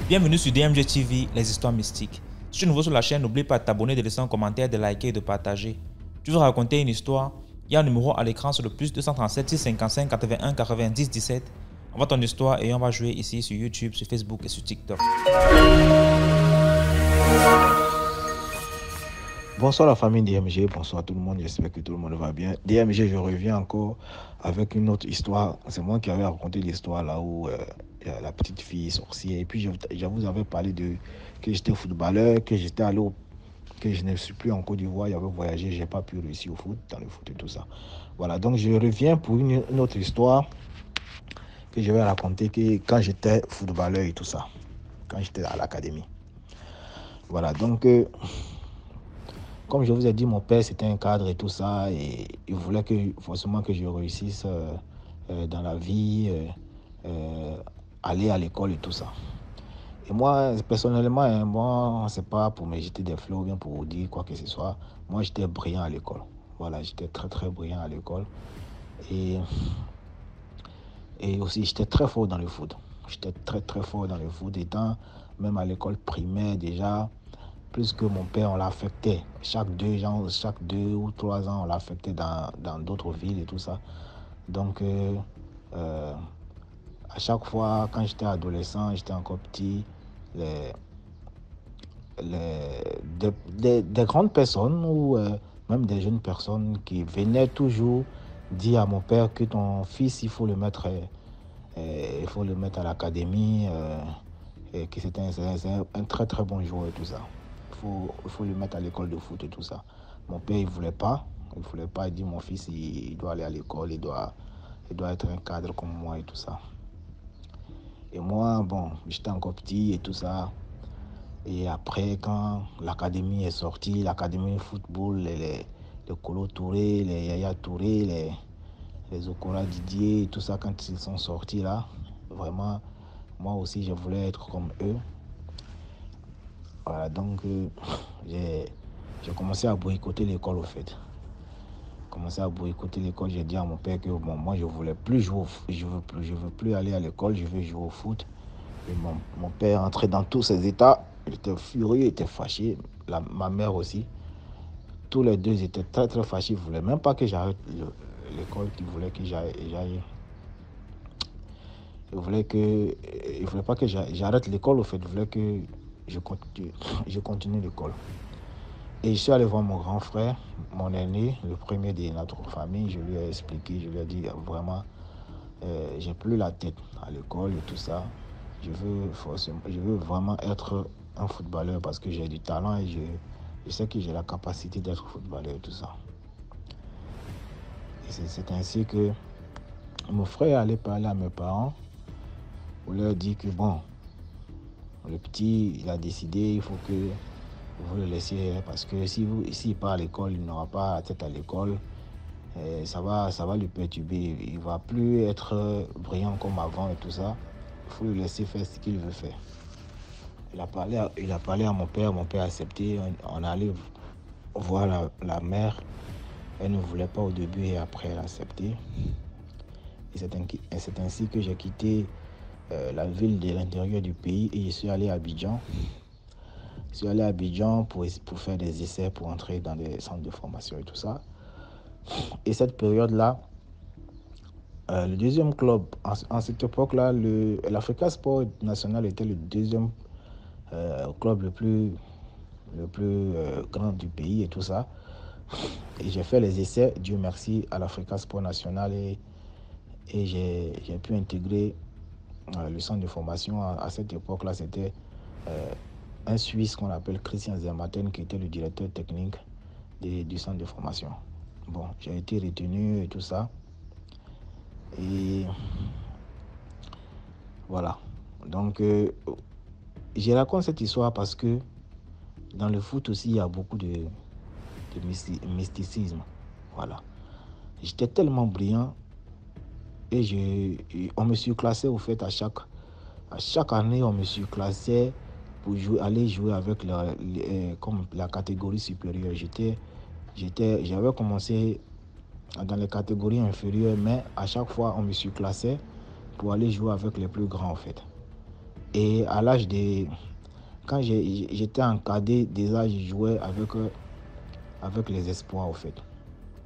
Bienvenue sur DMG TV, les histoires mystiques. Si tu es nouveau sur la chaîne, n'oublie pas de t'abonner, de laisser un commentaire, de liker et de partager. Tu veux raconter une histoire? Il y a un numéro à l'écran sur le plus 237 655 81 90 17. Envoie ton histoire et on va jouer ici sur YouTube, sur Facebook et sur TikTok. Bonsoir la famille DMG, bonsoir tout le monde, j'espère que tout le monde va bien. DMG, je reviens encore avec une autre histoire. C'est moi qui avais raconté l'histoire là où la petite fille sorcière. Et puis je vous avais parlé de que j'étais footballeur, que j'étais allé que je ne suis plus en Côte d'Ivoire, j'avais voyagé, j'ai pas pu réussir au foot, dans le foot et tout ça. Voilà, donc je reviens pour une autre histoire que je vais raconter que quand j'étais footballeur et tout ça, quand j'étais à l'académie. Voilà, donc comme je vous ai dit, mon père, c'était un cadre et tout ça, et il voulait forcément que je réussisse dans la vie, aller à l'école et tout ça. Et moi, personnellement, moi, c'est pas pour me jeter des fleurs ou bien pour vous dire quoi que ce soit. Moi, j'étais brillant à l'école. Voilà, j'étais très, très brillant à l'école. Et, et aussi, j'étais très fort dans le foot. J'étais très, très fort dans le foot, étant même à l'école primaire déjà. Plus que mon père, on l'affectait. Chaque 2 ou 3 ans, on l'affectait dans d'autres villes et tout ça. Donc, à chaque fois, quand j'étais adolescent, j'étais encore petit, des grandes personnes ou même des jeunes personnes qui venaient toujours dire à mon père que ton fils, il faut le mettre à l'académie, et que c'est un très très bon joueur et tout ça. Il faut le mettre à l'école de foot et tout ça. Mon père, il voulait pas. Il dit mon fils, il doit aller à l'école, il doit être un cadre comme moi et tout ça. Et moi, bon, j'étais encore petit et tout ça. Et après, quand l'académie est sortie, l'académie de football, les Kolo Touré, les Yaya Touré, les Okora Didier et tout ça, quand ils sont sortis là, vraiment, moi aussi, je voulais être comme eux. Voilà, donc j'ai commencé à boycotter l'école au fait. J'ai dit à mon père que bon, moi je voulais plus jouer je veux plus aller à l'école, je veux jouer au foot. Et mon père entrait dans tous ses états, il était furieux, il était fâché, ma mère aussi. Tous les deux étaient très très fâchés, ils ne voulaient même pas que j'arrête l'école, ils voulaient que j'aille. Ils voulaient pas que j'arrête l'école au fait, ils voulaient que je continue l'école. Et je suis allé voir mon grand frère, mon aîné, le premier de notre famille. Je lui ai expliqué, je lui ai dit vraiment, j'ai plus la tête à l'école et tout ça. Je veux vraiment être un footballeur parce que j'ai du talent et je sais que j'ai la capacité d'être footballeur et tout ça. Et c'est ainsi que mon frère est allé parler à mes parents pour leur dire que bon, le petit, il a décidé, il faut que vous le laissiez parce que s'il part à l'école, il n'aura pas la tête à l'école. Ça va lui perturber. Il ne va plus être brillant comme avant et tout ça. Il faut le laisser faire ce qu'il veut faire. Il a parlé à mon père a accepté. On allait voir la mère. Elle ne voulait pas au début et après elle a accepté. Et c'est ainsi que j'ai quitté la ville de l'intérieur du pays et je suis allé à Abidjan. Je suis allé à Abidjan pour faire des essais, pour entrer dans des centres de formation et tout ça. Et cette période-là, le deuxième club, en cette époque-là, l'Africa Sport National était le deuxième club le plus grand du pays et tout ça. Et j'ai fait les essais, Dieu merci, à l'Africa Sport National et j'ai pu intégrer le centre de formation. À cette époque-là, c'était un Suisse qu'on appelle Christian Zermatten qui était le directeur technique du centre de formation. Bon, j'ai été retenu et tout ça. Et voilà. Donc, je raconte cette histoire parce que dans le foot aussi, il y a beaucoup de mysticisme. Voilà. J'étais tellement brillant et on me surclassait au fait à chaque année, on me surclassait pour aller jouer avec comme la catégorie supérieure. J'avais commencé dans les catégories inférieures, mais à chaque fois, on me surclassait pour aller jouer avec les plus grands, en fait. Et à l'âge de... Quand j'étais en cadet, déjà, je jouais avec les espoirs, au fait.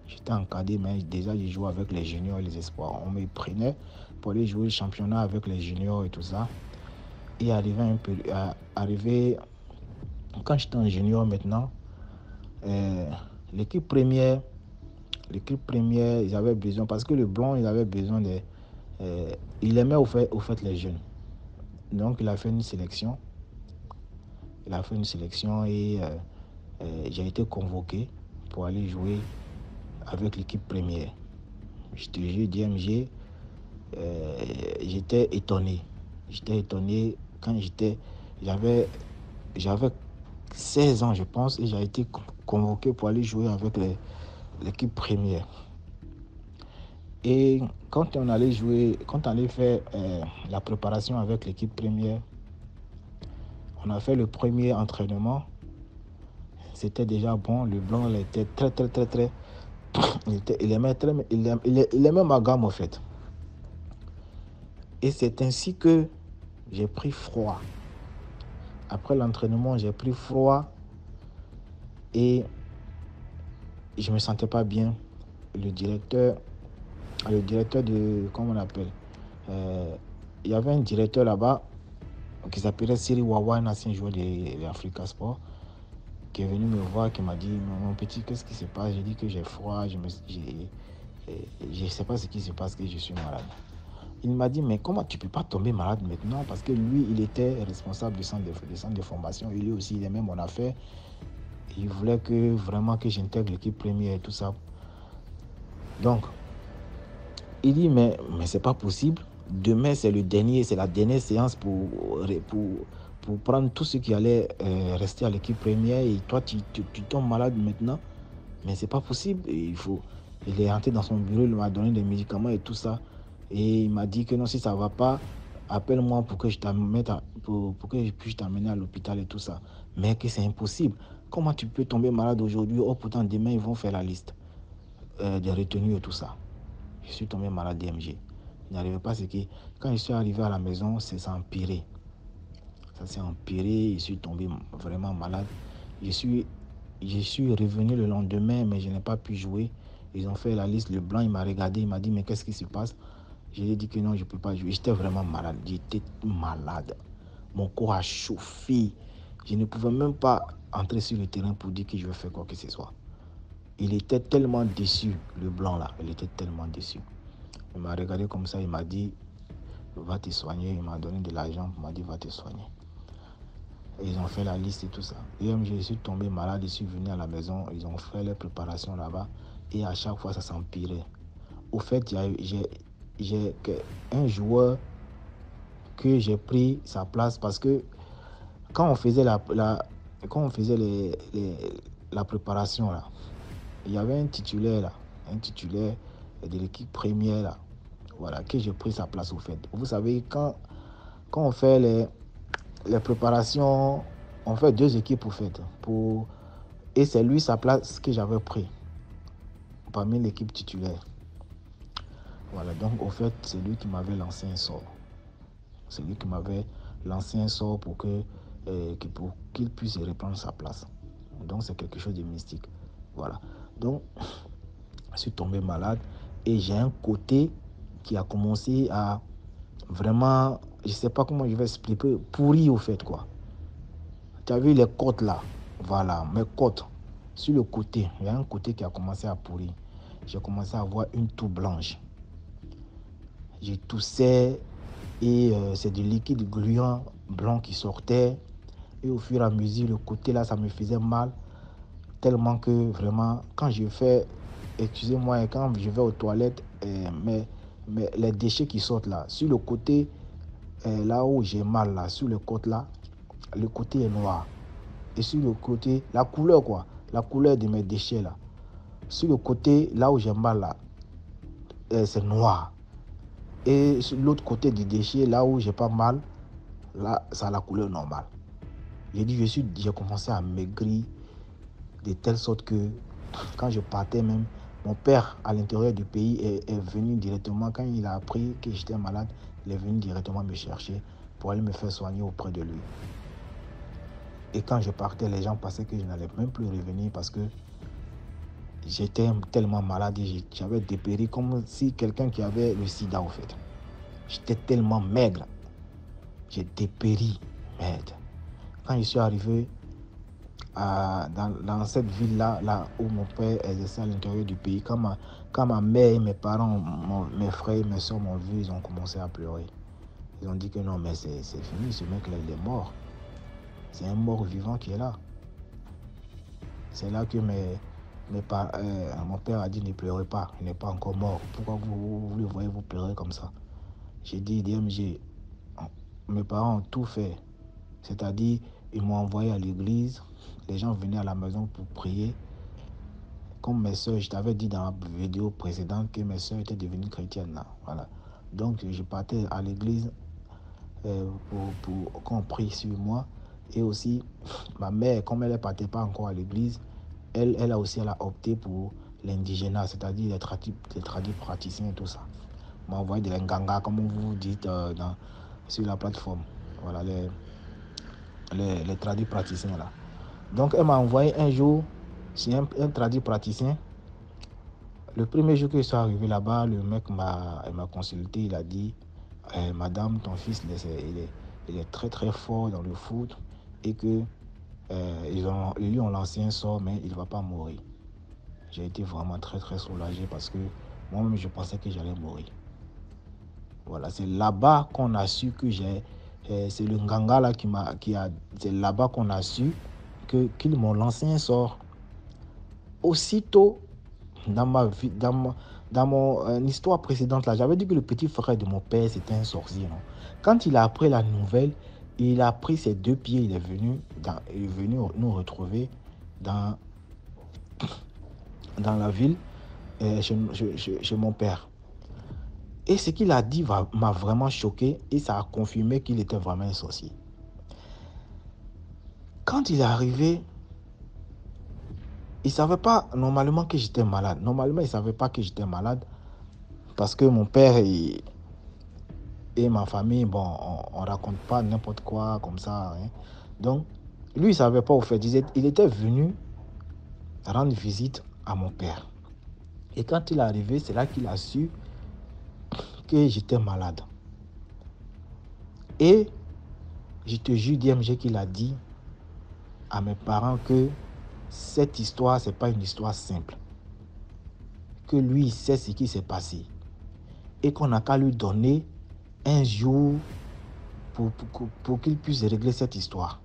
J'étais en cadet, mais déjà, je jouais avec les juniors et les espoirs. On me prenait pour aller jouer le championnat avec les juniors et tout ça. Et arrivé quand j'étais en junior maintenant, euh, l'équipe première, ils avaient besoin, parce que le blanc, il avait besoin de... il aimait au fait les jeunes. Donc, il a fait une sélection. Et j'ai été convoqué pour aller jouer avec l'équipe première. Je te jure, DMG, j'étais étonné. J'étais étonné quand j'avais 16 ans, je pense, et j'ai été convoqué pour aller jouer avec l'équipe première. Et quand on allait faire la préparation avec l'équipe première, on a fait le premier entraînement. C'était déjà bon. Le blanc, il était très. Il aimait ma gamme, en fait. Et c'est ainsi que j'ai pris froid. Après l'entraînement, j'ai pris froid et je ne me sentais pas bien. Le directeur de, comment on appelle, il y avait un directeur là-bas qui s'appelait Siri Wawa, un ancien joueur de Africa Sport, qui est venu me voir, qui m'a dit, mon petit, qu'est-ce qui se passe? J'ai dit que j'ai froid, je ne sais pas ce qui se passe, que je suis malade. Il m'a dit, mais comment tu ne peux pas tomber malade maintenant? Parce que lui, il était responsable du centre de formation. Et lui aussi, il aimait mon affaire. Il voulait vraiment que j'intègre l'équipe première et tout ça. Donc, il dit, mais c'est pas possible. Demain, c'est la dernière séance pour prendre tout ce qui allait rester à l'équipe première. Et toi, tu tombes malade maintenant. Mais c'est pas possible. Il est rentré dans son bureau, il m'a donné des médicaments et tout ça. Et il m'a dit que non, si ça va pas, appelle-moi pour que je pour que je puisse t'amener à l'hôpital et tout ça. Mais que c'est impossible. Comment tu peux tomber malade aujourd'hui? Oh, pourtant, demain, ils vont faire la liste des retenues et tout ça. Je suis tombé malade DMG. Je n'arrivais pas à ce que... Quand je suis arrivé à la maison, ça s'est empiré. Ça s'est empiré, je suis tombé vraiment malade. Je suis revenu le lendemain, mais je n'ai pas pu jouer. Ils ont fait la liste. Le blanc, il m'a regardé, il m'a dit, mais qu'est-ce qui se passe? Je lui ai dit que non, je ne peux pas jouer. J'étais vraiment malade. J'étais malade. Mon corps a chauffé. Je ne pouvais même pas entrer sur le terrain pour dire que je vais faire quoi que ce soit. Il était tellement déçu, le blanc là. Il était tellement déçu. Il m'a regardé comme ça, il m'a dit, va te soigner. Il m'a donné de l'argent, il m'a dit, va te soigner. Et ils ont fait la liste et tout ça. Et même je suis tombé malade, je suis venu à la maison, ils ont fait les préparations là-bas. Et à chaque fois, ça s'empirait. Au fait, j'ai un joueur que j'ai pris sa place parce que quand on faisait la préparation là, il y avait un titulaire de l'équipe première là, voilà, que j'ai pris sa place au fait. Vous savez, quand on fait les préparations, on fait deux équipes au fait. Et c'est lui sa place que j'avais pris parmi l'équipe titulaire. Voilà, donc au fait, c'est lui qui m'avait lancé un sort. C'est lui qui m'avait lancé un sort pour qu'il puisse reprendre sa place. Donc c'est quelque chose de mystique. Voilà. Donc, je suis tombé malade et j'ai un côté qui a commencé à vraiment, je ne sais pas comment je vais expliquer, pourri au fait quoi. Tu as vu les côtes là? Voilà, mes côtes. Sur le côté, il y a un côté qui a commencé à pourrir. J'ai commencé à avoir une toux blanche. J'ai toussé et c'est du liquide gluant blanc qui sortait. Et au fur et à mesure, le côté là, ça me faisait mal. Tellement que vraiment, quand je fais, excusez-moi, quand je vais aux toilettes, mais les déchets qui sortent là, sur le côté, là où j'ai mal, là, sur le côté là, le côté est noir. Et sur le côté, la couleur quoi, la couleur de mes déchets là, sur le côté, là où j'ai mal là, c'est noir. Et sur l'autre côté du déchet, là où j'ai pas mal, là, ça a la couleur normale. J'ai commencé à maigrir de telle sorte que quand je partais même, mon père à l'intérieur du pays est venu directement, quand il a appris que j'étais malade, il est venu directement me chercher pour aller me faire soigner auprès de lui. Et quand je partais, les gens pensaient que je n'allais même plus revenir parce que j'étais tellement malade et j'avais dépéri comme si quelqu'un qui avait le sida, en fait. J'étais tellement maigre. J'ai dépéri, merde. Quand je suis arrivé dans cette ville-là, là où mon père exerçait à l'intérieur du pays, quand ma mère et mes parents, mes frères et mes soeurs m'ont vu, ils ont commencé à pleurer. Ils ont dit que non, mais c'est fini, ce mec-là, il est mort. C'est un mort vivant qui est là. C'est là que mon père a dit ne pleurez pas, il n'est pas encore mort. Pourquoi vous le voyez vous pleurer comme ça? J'ai dit DMG, mes parents ont tout fait. C'est-à-dire, ils m'ont envoyé à l'église, les gens venaient à la maison pour prier. Comme mes soeurs, je t'avais dit dans la vidéo précédente que mes soeurs étaient devenues chrétiennes là. Voilà. Donc je partais à l'église pour qu'on prie sur moi. Et aussi, ma mère, comme elle ne partait pas encore à l'église, elle a opté pour l'indigénat, c'est-à-dire les tradis praticiens et tout ça. Elle m'a envoyé de l'enganga, comme vous dites sur la plateforme. Voilà, les tradis praticiens là. Donc elle m'a envoyé un jour chez un tradit praticien. Le premier jour que je suis arrivé là-bas, le mec m'a consulté, il a dit Madame, ton fils, il est très très fort dans le foot et que ils lui ont lancé un sort, mais il ne va pas mourir. J'ai été vraiment très très soulagé parce que moi-même je pensais que j'allais mourir. Voilà, c'est là-bas qu'on a su que c'est le Nganga là c'est là-bas qu'on a su qu'ils m'ont lancé un sort. Aussitôt, dans mon histoire précédente là, j'avais dit que le petit frère de mon père c'était un sorcier. Non? Quand il a appris la nouvelle, il a pris ses 2 pieds, il est venu nous retrouver dans la ville chez mon père. Et ce qu'il a dit m'a vraiment choqué et ça a confirmé qu'il était vraiment un sorcier. Quand il est arrivé, il ne savait pas normalement que j'étais malade. Normalement, il ne savait pas que j'étais malade parce que mon père et ma famille, bon, on ne raconte pas n'importe quoi comme ça. Hein. Donc, lui, il ne savait pas au fait. Il était venu rendre visite à mon père. Et quand il est arrivé, c'est là qu'il a su que j'étais malade. Et je te jure, DMG, qu'il a dit à mes parents que cette histoire, ce n'est pas une histoire simple. Que lui, il sait ce qui s'est passé. Et qu'on n'a qu'à lui donner un jour pour qu'il puisse régler cette histoire.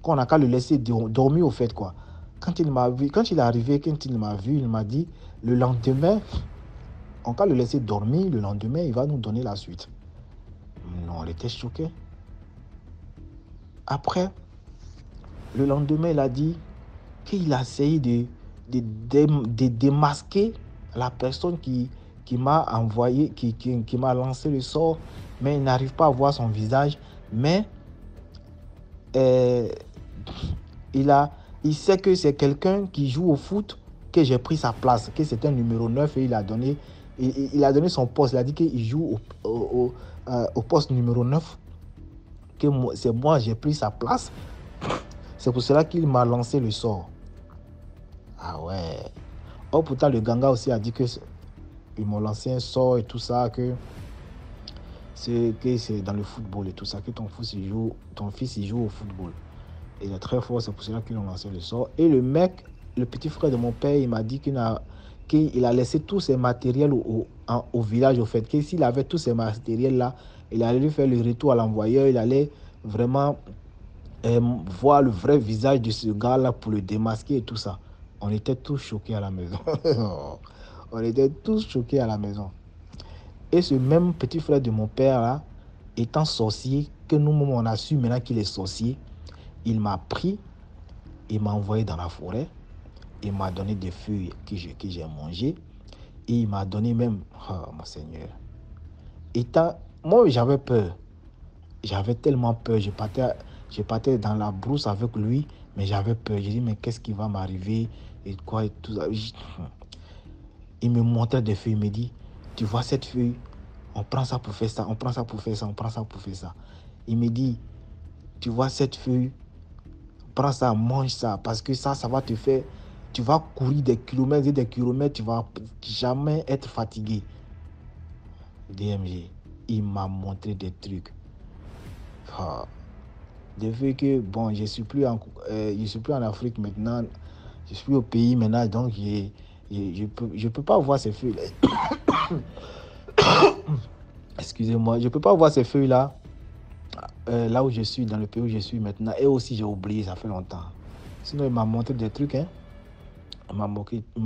Qu'on n'a qu'à le laisser dormir au fait, quoi. Quand il est arrivé, quand il m'a vu, il m'a dit, le lendemain, on va le laisser dormir, le lendemain, il va nous donner la suite. Non, on était choqués. Après, le lendemain, il a dit qu'il a essayé de démasquer la personne qui m'a envoyé, qui m'a lancé le sort, mais il n'arrive pas à voir son visage. Mais il sait que c'est quelqu'un qui joue au foot, que j'ai pris sa place, que c'est un numéro 9 et il a donné son poste. Il a dit qu'il joue au poste numéro 9, que c'est moi, j'ai pris sa place. C'est pour cela qu'il m'a lancé le sort. Ah ouais. Oh, pourtant, le Ganga aussi a dit que ils m'ont lancé un sort et tout ça, que c'est dans le football et tout ça, que ton fils il joue au football. Il est très fort, c'est pour cela qu'ils ont lancé le sort. Et le mec, le petit frère de mon père, il m'a dit qu'il a laissé tous ses matériels au village, au fait. Que s'il avait tous ces matériels-là, il allait lui faire le retour à l'envoyeur, il allait vraiment voir le vrai visage de ce gars-là pour le démasquer et tout ça. On était tous choqués à la maison. On était tous choqués à la maison. Et ce même petit frère de mon père là, étant sorcier, que nous-mêmes on a su maintenant qu'il est sorcier, il m'a pris, il m'a envoyé dans la forêt, il m'a donné des feuilles que j'ai mangées, et il m'a donné même, oh mon Seigneur. Moi j'avais peur, j'avais tellement peur, je partais dans la brousse avec lui, mais j'avais peur. J'ai dit, mais qu'est-ce qui va m'arriver et quoi et tout ça. Il me montrait des feuilles, il me dit, tu vois cette feuille, on prend ça pour faire ça, on prend ça pour faire ça, on prend ça pour faire ça. Il me dit, tu vois cette feuille, prends ça, mange ça, parce que ça va te faire, tu vas courir des kilomètres et des kilomètres, tu vas jamais être fatigué. DMG, il m'a montré des trucs. Des feuilles que, bon, je suis plus en Afrique maintenant, je suis au pays maintenant, donc je peux pas voir ces feuilles-là. Excusez-moi, je peux pas voir ces feuilles-là. Là où je suis, dans le pays où je suis maintenant, et aussi j'ai oublié, ça fait longtemps. Sinon, il m'a montré des trucs, hein. Il m'a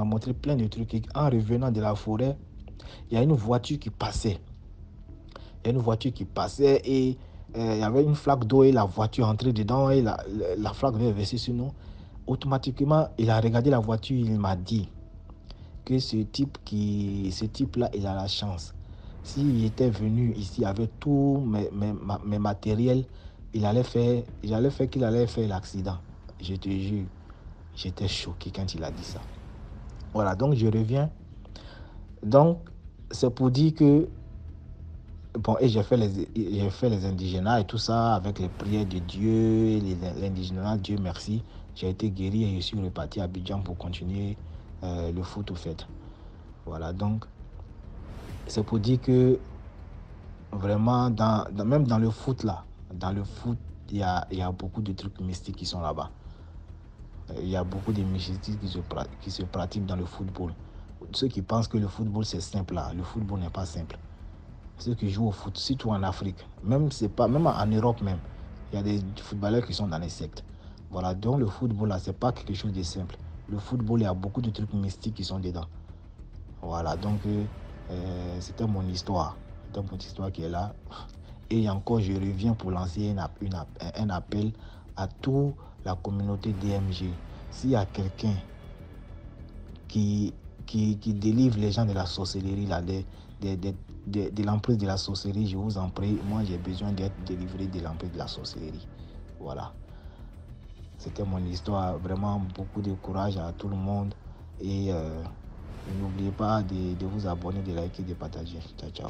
montré plein de trucs. Et en revenant de la forêt, il y a une voiture qui passait. Il y a une voiture qui passait et il y avait une flaque d'eau et la voiture entrait dedans et la flaque d'eau est versée sur nous. Automatiquement, il a regardé la voiture, il m'a dit que ce type-là, il a la chance. S'il était venu ici avec tous mes matériels, il allait faire l'accident. Je te jure, j'étais choqué quand il a dit ça. Voilà, donc je reviens. Donc, c'est pour dire que, bon, et j'ai fait les indigénats et tout ça avec les prières de Dieu, et l'indigénat, Dieu merci. J'ai été guéri et je suis reparti à Abidjan pour continuer le foot au fait. Voilà, donc, c'est pour dire que vraiment, même dans le foot là, il y a beaucoup de trucs mystiques qui sont là-bas. Il y a beaucoup de mystiques qui se pratiquent dans le football. Ceux qui pensent que le football c'est simple là, le football n'est pas simple. Ceux qui jouent au foot, surtout en Afrique, même en Europe même, il y a des footballeurs qui sont dans les sectes. Voilà, donc le football là, c'est pas quelque chose de simple. Le football, il y a beaucoup de trucs mystiques qui sont dedans. Voilà, donc c'était mon histoire. C'était mon histoire qui est là. Et encore, je reviens pour lancer un appel à toute la communauté DMG. S'il y a quelqu'un qui délivre les gens de la sorcellerie, là, de l'emprise de la sorcellerie, je vous en prie, moi j'ai besoin d'être délivré de l'emprise de la sorcellerie. Voilà. C'était mon histoire. Vraiment beaucoup de courage à tout le monde. Et n'oubliez pas de vous abonner, de liker, de partager. Ciao, ciao.